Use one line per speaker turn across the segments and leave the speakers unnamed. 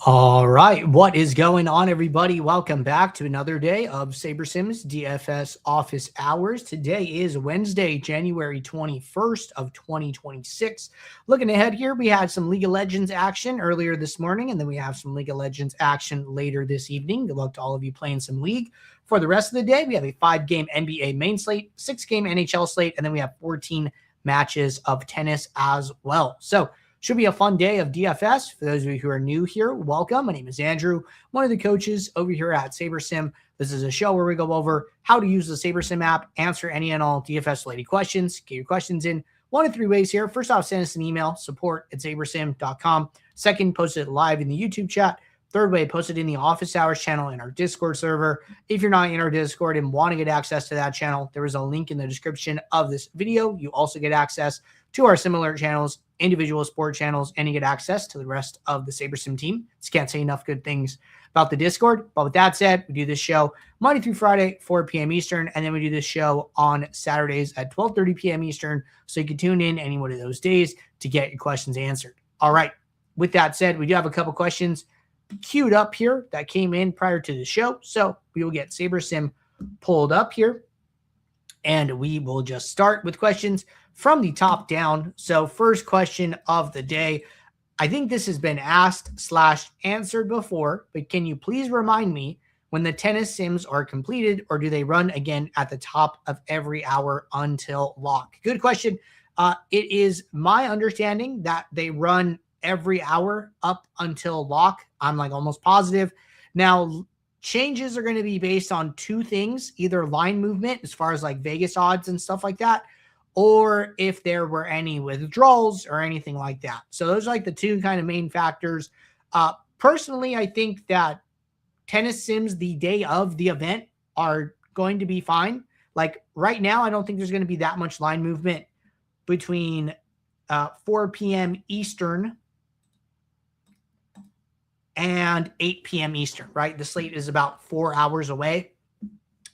All right, what is going on, everybody? Welcome back to another day of SaberSims DFS office hours. Today is Wednesday, January 21st of 2026. Looking ahead here, we had some League of Legends action earlier this morning, and then we have some League of Legends action later this evening. Good luck to all of you playing some League. For the rest of the day, we have a 5-game NBA main slate, 6-game NHL slate, and then we have 14 matches of tennis as well. So should be a fun day of DFS. For those of you who are new here, welcome. My name is Andrew, one of the coaches over here at SaberSim. This is a show where we go over how to use the SaberSim app, answer any and all DFS-related questions. Get your questions in one of three ways here. First off, send us an email, support@sabersim.com. Second, post it live in the YouTube chat. Third way, post it in the office hours channel in our Discord server. If you're not in our Discord and want to get access to that channel, there is a link in the description of this video. You also get access to our similar channels, individual sport channels, and you get access to the rest of the SaberSim team. Just can't say enough good things about the Discord. But with that said, we do this show Monday through Friday, 4 p.m. Eastern, and then we do this show on Saturdays at 12:30 p.m. Eastern. So you can tune in any one of those days to get your questions answered. All right. With that said, we do have a couple questions queued up here that came in prior to the show. So we will get SaberSim pulled up here, and we will just start with questions from the top down. So first question of the day. I think this has been asked/answered before, but can you please remind me when the tennis sims are completed, or do they run again at the top of every hour until lock? Good question. It is my understanding that they run every hour up until lock. I'm like almost positive. Now, changes are going to be based on two things, either line movement as far as like Vegas odds and stuff like that, or if there were any withdrawals or anything like that. So those are like the two kind of main factors. Personally, I think that tennis sims the day of the event are going to be fine. Like right now, I don't think there's going to be that much line movement between 4 p.m. Eastern and 8 p.m. Eastern, right? The slate is about 4 hours away.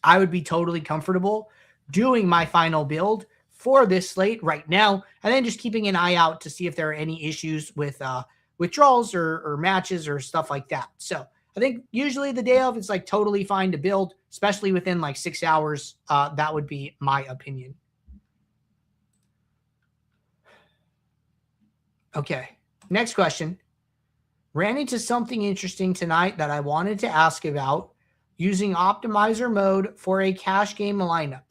I would be totally comfortable doing my final build for this slate right now, and then just keeping an eye out to see if there are any issues with withdrawals or matches or stuff like that. So I think usually the day of, it's like totally fine to build, especially within like 6 hours. That would be my opinion. Okay, next question. Ran into something interesting tonight that I wanted to ask about using optimizer mode for a cash game lineup.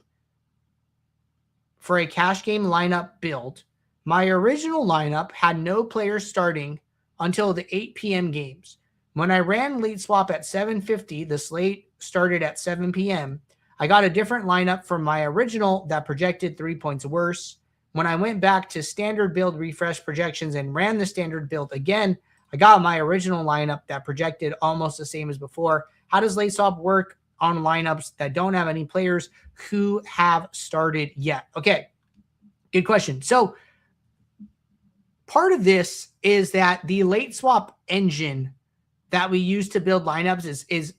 For a cash game lineup build, my original lineup had no players starting until the 8 p.m. games. When I ran late swap at 7:50, the slate started at 7 p.m. I got a different lineup from my original that projected 3 points worse. When I went back to standard build refresh projections and ran the standard build again, I got my original lineup that projected almost the same as before. How does late swap work on lineups that don't have any players who have started yet? Okay, good question. So part of this is that the late swap engine that we use to build lineups is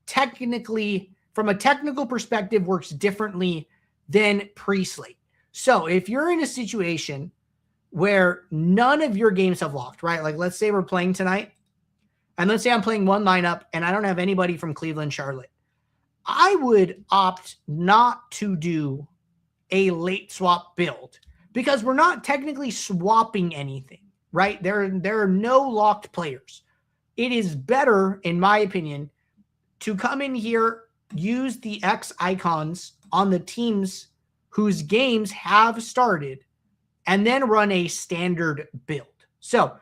technically, from a technical perspective, works differently than pre-slate. So if you're in a situation where none of your games have locked, right? Like let's say we're playing tonight, and let's say I'm playing one lineup and I don't have anybody from Cleveland, Charlotte. I would opt not to do a late swap build because we're not technically swapping anything, right? There are no locked players. It is better, in my opinion, to come in here, use the X icons on the teams whose games have started, and then run a standard build. So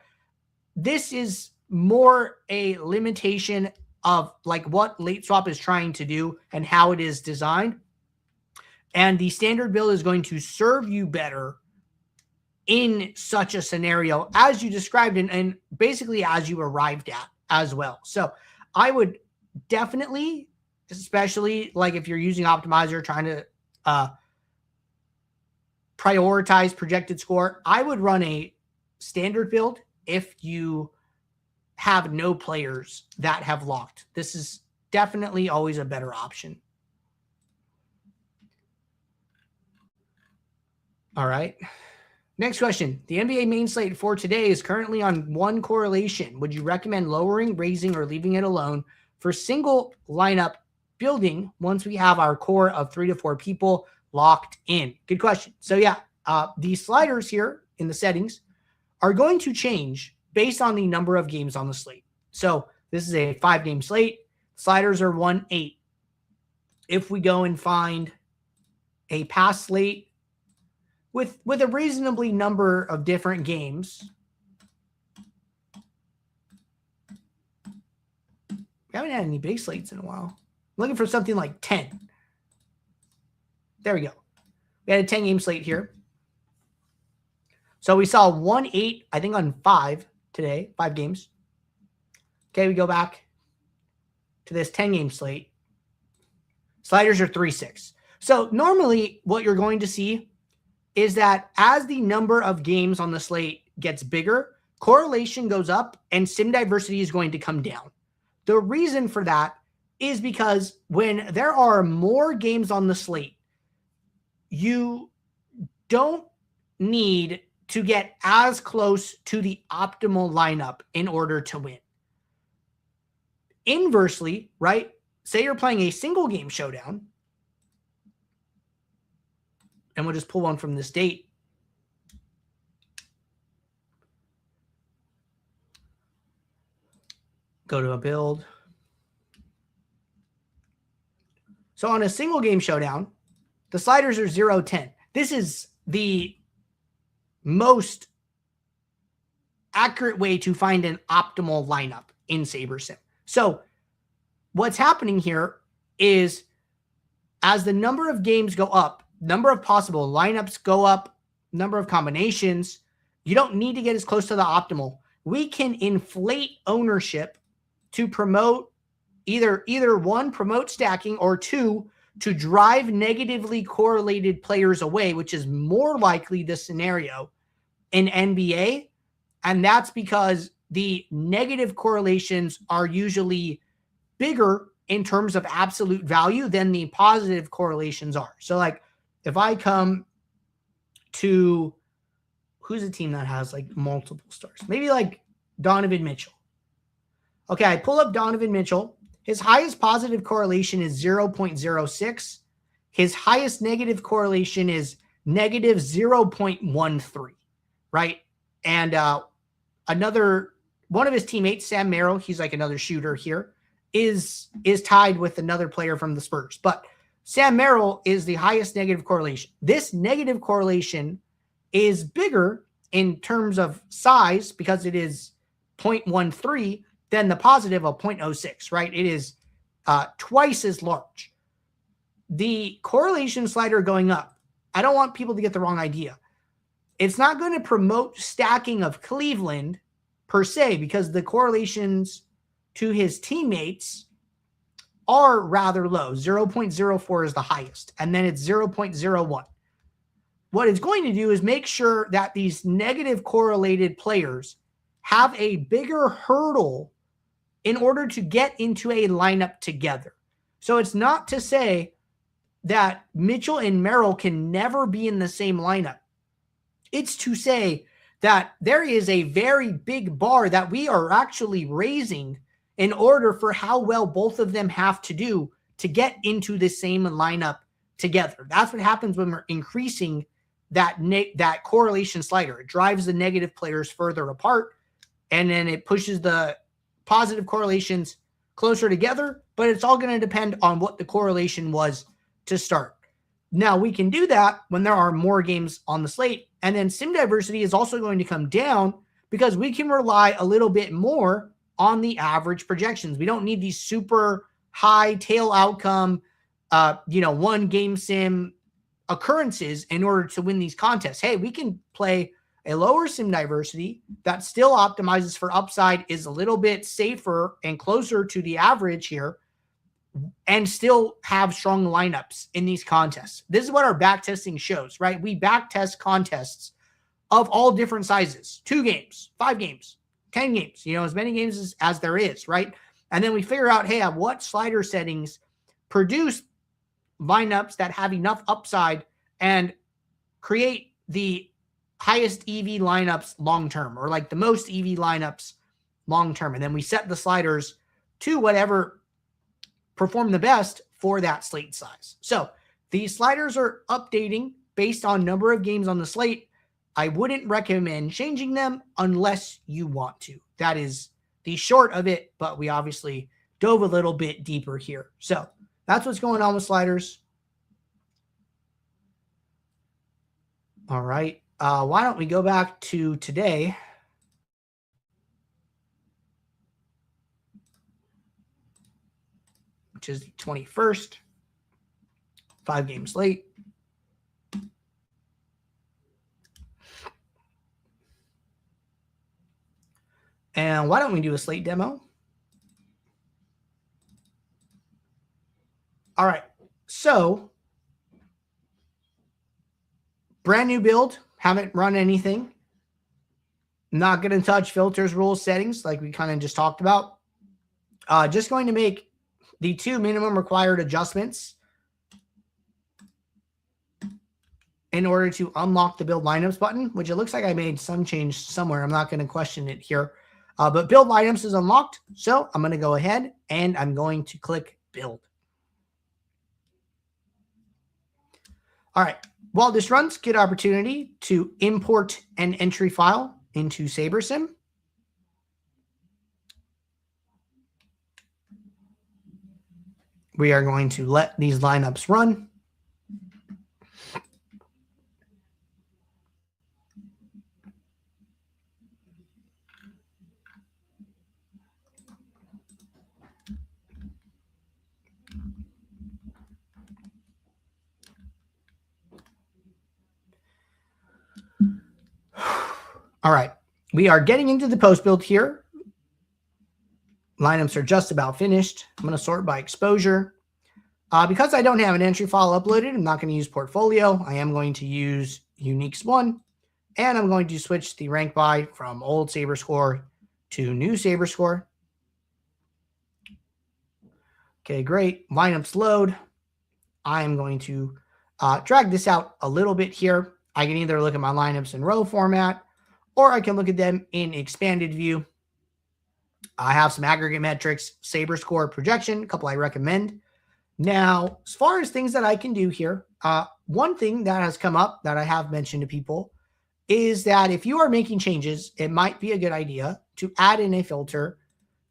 this is more a limitation of like what late swap is trying to do and how it is designed. And the standard build is going to serve you better in such a scenario as you described and basically as you arrived at as well. So I would definitely, especially like if you're using optimizer trying to prioritize projected score, I would run a standard build if you have no players that have locked. This is definitely always a better option. All right. Next question. The NBA main slate for today is currently on 1 correlation. Would you recommend lowering, raising, or leaving it alone for single lineup building once we have our core of 3 to 4 people locked in? Good question. So yeah, the sliders here in the settings are going to change based on the number of games on the slate. So this is a 5-game slate. Sliders are 1-8. If we go and find a past slate with a reasonably number of different games, we haven't had any big slates in a while. I'm looking for something like 10. There we go. We had a 10-game slate here. So we saw 1-8, I think, on 5 today, 5 games. Okay, we go back to this 10-game slate. Sliders are 3-6. So normally what you're going to see is that as the number of games on the slate gets bigger, correlation goes up and sim diversity is going to come down. The reason for that is because when there are more games on the slate, you don't need to get as close to the optimal lineup in order to win. Inversely, right? Say you're playing a single game showdown, and we'll just pull one from this date. Go to a build. So on a single game showdown, the sliders are 0-10. This is the most accurate way to find an optimal lineup in SaberSim. So what's happening here is as the number of games go up, number of possible lineups go up, number of combinations, you don't need to get as close to the optimal. We can inflate ownership to promote either one, promote stacking, or 2, to drive negatively correlated players away, which is more likely the scenario in NBA. And that's because the negative correlations are usually bigger in terms of absolute value than the positive correlations are. So like if I come to, who's a team that has like multiple stars? Maybe like Donovan Mitchell. Okay, I pull up Donovan Mitchell. His highest positive correlation is 0.06. His highest negative correlation is negative 0.13, right? And another one of his teammates, Sam Merrill, he's like another shooter here, is tied with another player from the Spurs. But Sam Merrill is the highest negative correlation. This negative correlation is bigger in terms of size because it is 0.13 than the positive of 0.06, right? It is twice as large. The correlation slider going up, I don't want people to get the wrong idea. It's not going to promote stacking of Cleveland per se because the correlations to his teammates are rather low. 0.04 is the highest, and then it's 0.01. What it's going to do is make sure that these negative correlated players have a bigger hurdle in order to get into a lineup together. So it's not to say that Mitchell and Merrill can never be in the same lineup. It's to say that there is a very big bar that we are actually raising in order for how well both of them have to do to get into the same lineup together. That's what happens when we're increasing that correlation slider. It drives the negative players further apart, and then it pushes the positive correlations closer together, but it's all going to depend on what the correlation was to start. Now, we can do that when there are more games on the slate, and then sim diversity is also going to come down because we can rely a little bit more on the average projections. We don't need these super high tail outcome, one game sim occurrences in order to win these contests. Hey, we can play a lower sim diversity that still optimizes for upside, is a little bit safer and closer to the average here, and still have strong lineups in these contests. This is what our backtesting shows, right? We backtest contests of all different sizes, 2 games, 5 games, 10 games, as many games as there is, right? And then we figure out, hey, what slider settings produce lineups that have enough upside and create the highest EV lineups long-term, or like the most EV lineups long-term. And then we set the sliders to whatever perform the best for that slate size. So these sliders are updating based on number of games on the slate. I wouldn't recommend changing them unless you want to. That is the short of it, but we obviously dove a little bit deeper here. So that's what's going on with sliders. All right. Why don't we go back to today? Which is the 21st. 5 games late. And why don't we do a slate demo? All right. So, brand new build. Haven't run anything. Not going to touch filters, rules, settings like we kind of just talked about. Just going to make the 2 minimum required adjustments in order to unlock the build lineups button, which it looks like I made some change somewhere. I'm not going to question it here. But build lineups is unlocked. So I'm going to go ahead and I'm going to click build. All right. While this runs, good opportunity to import an entry file into SaberSim. We are going to let these lineups run. All right, we are getting into the post build here. Lineups are just about finished. I'm going to sort by exposure. Because I don't have an entry file uploaded, I'm not going to use portfolio. I am going to use Uniques 1, and I'm going to switch the rank by from old SaberScore to new SaberScore. Okay, great. Lineups load. I am going to drag this out a little bit here. I can either look at my lineups in row format, or I can look at them in expanded view. I have some aggregate metrics, SaberScore projection, a couple I recommend. Now, as far as things that I can do here, one thing that has come up that I have mentioned to people is that if you are making changes, it might be a good idea to add in a filter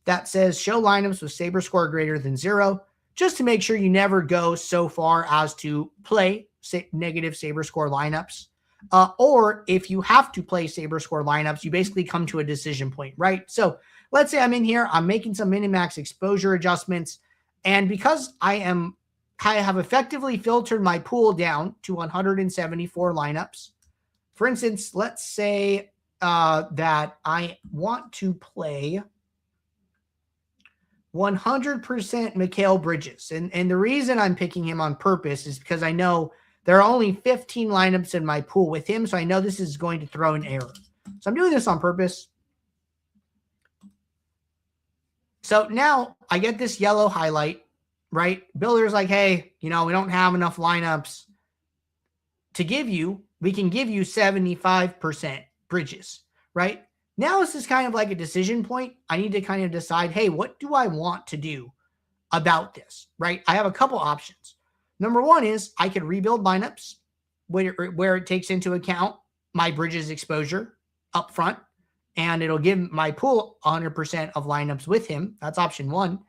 that says show lineups with SaberScore greater than 0, just to make sure you never go so far as to play negative SaberScore lineups. Or if you have to play SaberScore lineups, you basically come to a decision point, right? So let's say I'm in here, I'm making some min and max exposure adjustments, and because I have effectively filtered my pool down to 174 lineups. For instance, let's say that I want to play 100% Mikal Bridges. And the reason I'm picking him on purpose is because I know there are only 15 lineups in my pool with him, so I know this is going to throw an error. So I'm doing this on purpose. So now I get this yellow highlight, right? Builder's like, hey, we don't have enough lineups to give you. We can give you 75% bridges, right? Now this is kind of like a decision point. I need to kind of decide, hey, what do I want to do about this, right? I have a couple options. Number one is I could rebuild lineups where it takes into account my bridges exposure up front, and it'll give my pool 100% of lineups with him. That's option one.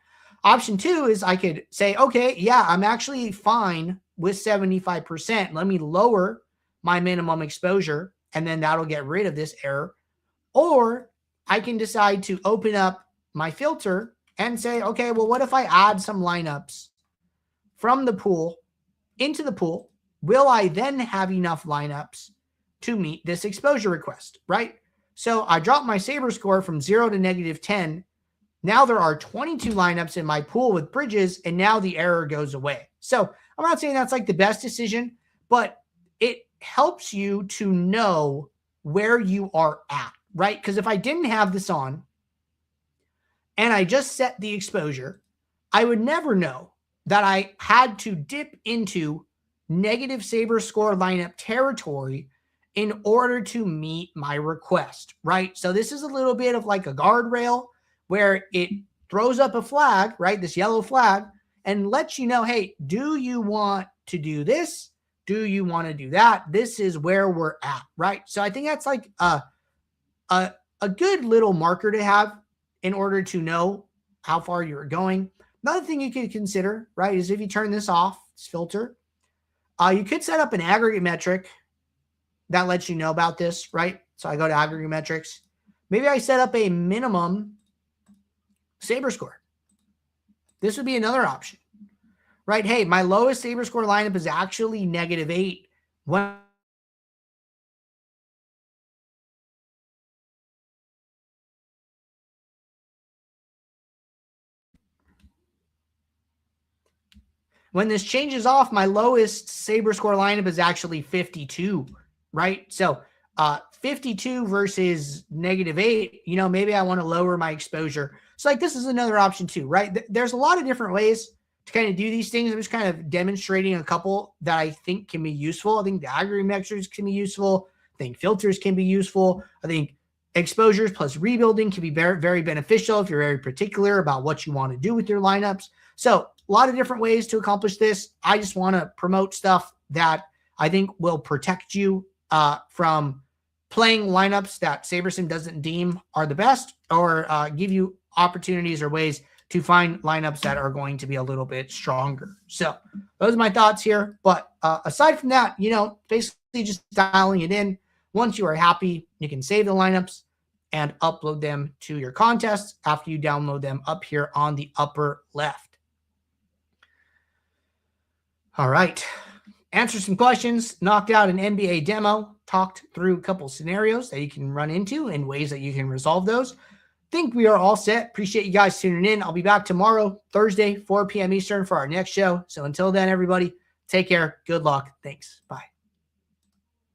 Option two is I could say, okay, yeah, I'm actually fine with 75%. Let me lower my minimum exposure, and then that'll get rid of this error. Or I can decide to open up my filter and say, okay, well, what if I add some lineups from the pool into the pool? Will I then have enough lineups to meet this exposure request, right? So I dropped my SaberScore from 0 to -10. Now there are 22 lineups in my pool with bridges, and now the error goes away. So I'm not saying that's like the best decision, but it helps you to know where you are at, right? Because if I didn't have this on and I just set the exposure, I would never know that I had to dip into negative SaberScore lineup territory in order to meet my request, right? So this is a little bit of like a guardrail where it throws up a flag, right? This yellow flag, and lets you know, hey, do you want to do this? Do you want to do that? This is where we're at, right? So I think that's like a good little marker to have in order to know how far you're going. Another thing you could consider, right, is if you turn this off, this filter, you could set up an aggregate metric that lets you know about this, right? So I go to aggregate metrics. Maybe I set up a minimum Saber score. This would be another option, right? Hey, my lowest Saber score lineup is actually -8. When this changes off, my lowest Saber score lineup is actually 52, right? So 52 versus -8, maybe I want to lower my exposure. So like this is another option too, right? There's a lot of different ways to kind of do these things. I'm just kind of demonstrating a couple that I think can be useful. I think the aggregate metrics can be useful. I think filters can be useful. I think exposures plus rebuilding can be very, very beneficial if you're very particular about what you want to do with your lineups. So a lot of different ways to accomplish this. I just want to promote stuff that I think will protect you from playing lineups that SaberSim doesn't deem are the best, or give you opportunities or ways to find lineups that are going to be a little bit stronger. So those are my thoughts here. But aside from that, basically just dialing it in. Once you are happy, you can save the lineups and upload them to your contests after you download them up here on the upper left. All right. Answered some questions, knocked out an NBA demo, talked through a couple scenarios that you can run into and ways that you can resolve those. Think we are all set. Appreciate you guys tuning in. I'll be back tomorrow, Thursday, 4 p.m. Eastern for our next show. So until then, everybody, take care. Good luck. Thanks. Bye.